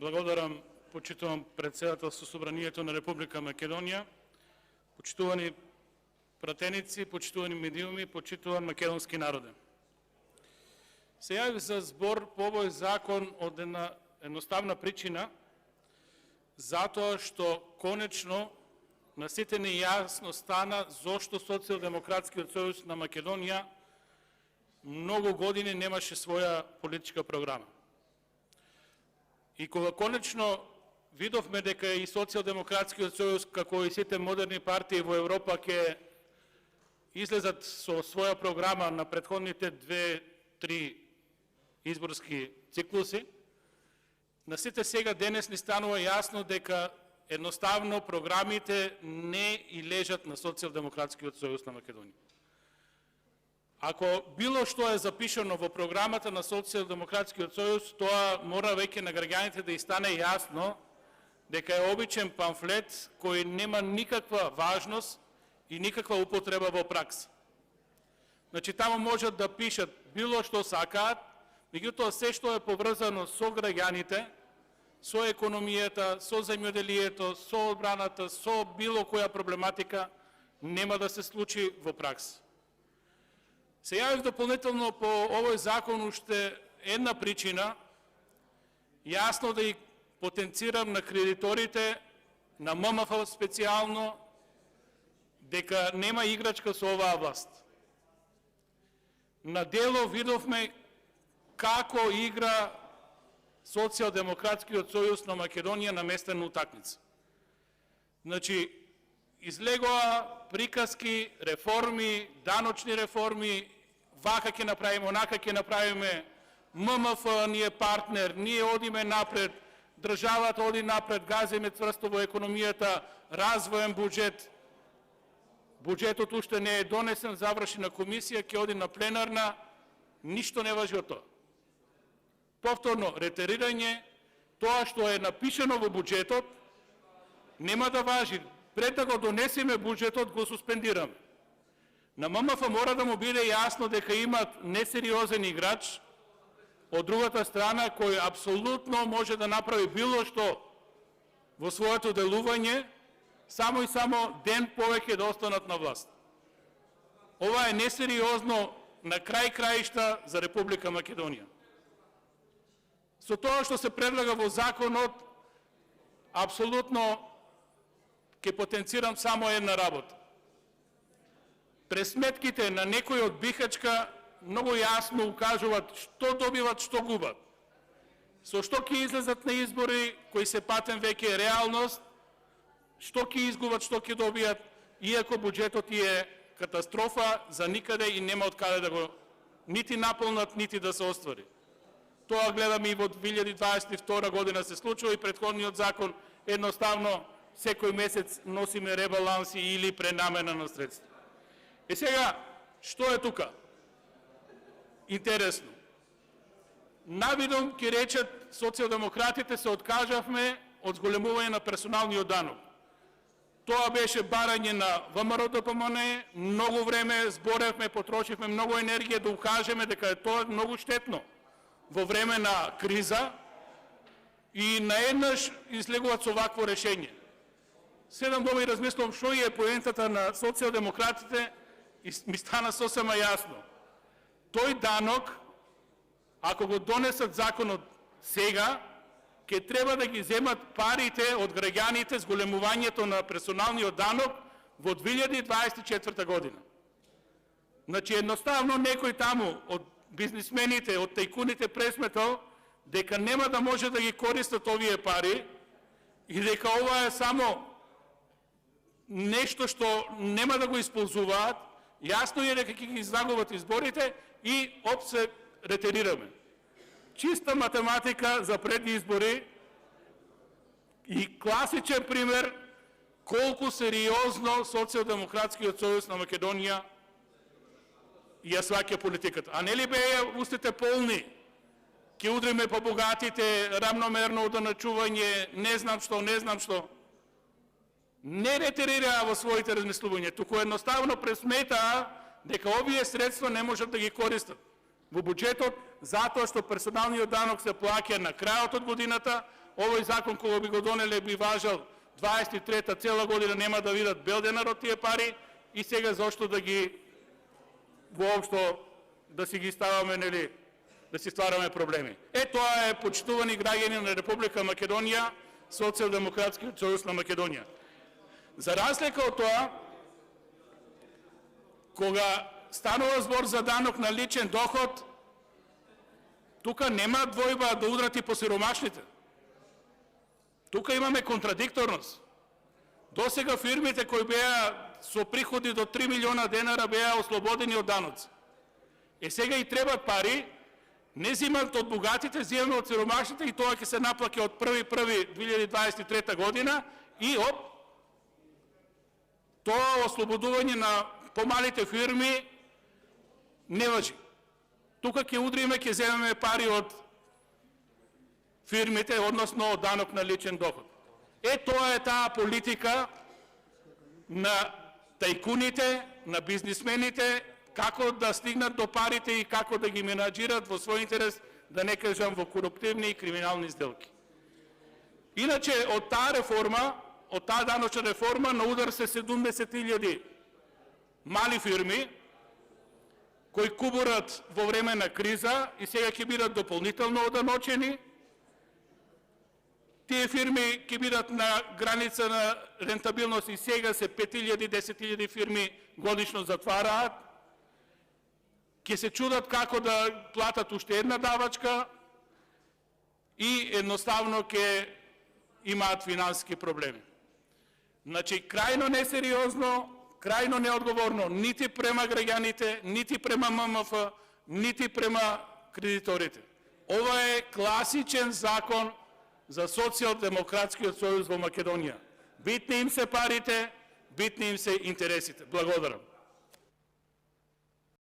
Благодарам, почитувам председателство Собранието на Република Македонија, почитувани пратеници, почитувани медиуми, почитуван македонски народе. Се јавив за збор по овој закон од една едноставна причина, затоа што конечно на сите ни јасно стана зошто Социјалдемократскиот сојуз на Македонија многу години немаше своја политичка програма. И кога конечно видовме дека и Социјалдемократскиот сојуз, како и сите модерни партии во Европа, ќе излезат со своја програма на претходните 2-3 изборски циклуси, на сите сега денес ни станува јасно дека едноставно програмите не и лежат на Социјалдемократскиот сојуз на Македонија. Ако било што е запишано во програмата на Социјалдемократскиот сојуз, тоа мора веќе на граѓаните да и стане јасно дека е обичен памфлет кој нема никаква важност и никаква употреба во пракса. Значи, таму можат да пишат било што сакаат, меѓутоа се што е поврзано со граѓаните, со економијата, со земјоделието, со одбраната, со било која проблематика, нема да се случи во пракса. Се јавив дополнително по овој закон уште една причина, јасно да и потенцирам на кредиторите, на ММФ специјално, дека нема играчка со оваа власт. На дело видовме како игра Социјалдемократскиот сојуз на Македонија на местна утакмица. Значи, излегоа приказки, реформи, даночни реформи, вака ќе направиме, онака ќе направиме, ММФ ни е партнер, ние одиме напред, државата оди напред, газиме цврсто во економијата, развоен буџет. Буџетот уште не е донесен, заврши на комисија, ќе оди на пленарна, ништо не важи од тоа. Повторно, ретерирање, тоа што е напишено во буџетот, нема да важи. Пред да го донесеме буџетот, го суспендираме. На ММФ мора да му биде јасно дека имат несериозен играч од другата страна, кој апсолутно може да направи било што во своето делување, само и само ден повеќе да останат на власт. Ова е несериозно на крај краишта за Република Македонија. Со тоа што се предлага во законот, апсолутно ќе потенцирам само една работа. Пресметките на некои од Бихачка многу јасно укажуваат што добиват, што губат. Со што ќе излезат на избори, кои се патен веќе реалност, што ќе изгубат, што ќе добијат, иако буџетот е катастрофа за никаде и нема од каде да го нити наполнат, нити да се оствари. Тоа гледаме и во 2022 година се случува и претходниот закон, едноставно секој месец носиме ребаланси или пренамена на средства. И сега, што е тука? Интересно. Навидом ќе речат социјалдемократите се откажавме од зголемување на персоналниот данок. Тоа беше барање на ВМРО-ДПМН, многу време зборевме, потрошивме многу енергија да укажеме дека тоа е многу штетно во време на криза и наеднаш излегуваат со вакво решение. Седам дома и размислувам што е поентата на социјалдемократите и ми стана сосема јасно. Тој данок, ако го донесат законот сега, ќе треба да ги земат парите од граѓаните с големувањето на персоналниот данок во 2024 година. Значи, едноставно некој таму од бизнисмените, од тајкуните пресметал дека нема да може да ги користат овие пари и дека ова е само нешто што нема да го исползуваат, јасно е дека ќе ги загубат изборите и оп се ретерираме. Чиста математика за пред избори и класичен пример колку сериозно Социјалдемократскиот сојуз на Македонија ја сваќа политиката. А нели беа устите полни? Ќе удриме по богатите, рамномерно одоначување, не знам што. Не ретерираа во своите размислувања, туку едноставно пресметаа дека овие средства не можат да ги користат во буџетот, затоа што персоналниот данок се плаќа на крајот од годината, овој закон кога би го донеле би важал 23-та цела година, нема да видат бел денар од тие пари и сега зошто да ги воопшто да си ги ставаме, нели, да си ствараме проблеми. Тоа е, почитувани граѓани на Република Македонија, Социјалдемократскиот сојуз на Македонија. За разлика од тоа, кога станува збор за данок на личен доход, тука нема двојба да удрати по сиромашните. Тука имаме контрадикторност. Досега фирмите кои беа со приходи до 3 милиона денара беа ослободени од даноци. Сега и требат пари, не зимат од богатите, зимаме од сиромашните и тоа ќе се наплаке од 1.1.2023 година и тоа ослободување на помалите фирми не важи. Тука ќе удриме, ќе земеме пари од фирмите, односно од данок на личен доход. Тоа е таа политика на тајкуните, на бизнисмените, како да стигнат до парите и како да ги менаџират во свој интерес, да не кажам во коруптивни и криминални сделки. Иначе, од таа реформа, од таа даночна реформа, на удар се 70.000 мали фирми, кои кубурат во време на криза и сега ќе бидат дополнително оданочени. Тие фирми ќе бидат на граница на рентабилност и сега се 5.000-10.000 фирми годишно затвараат. Ќе се чудат како да платат уште една давачка и едноставно ќе имаат финансиски проблеми. Значи, крајно несериозно, крајно неодговорно, нити према граѓаните, нити према ММФ, нити према кредиторите. Ова е класичен закон за Социјалдемократскиот сојуз во Македонија. Битни им се парите, битни им се интересите. Благодарам.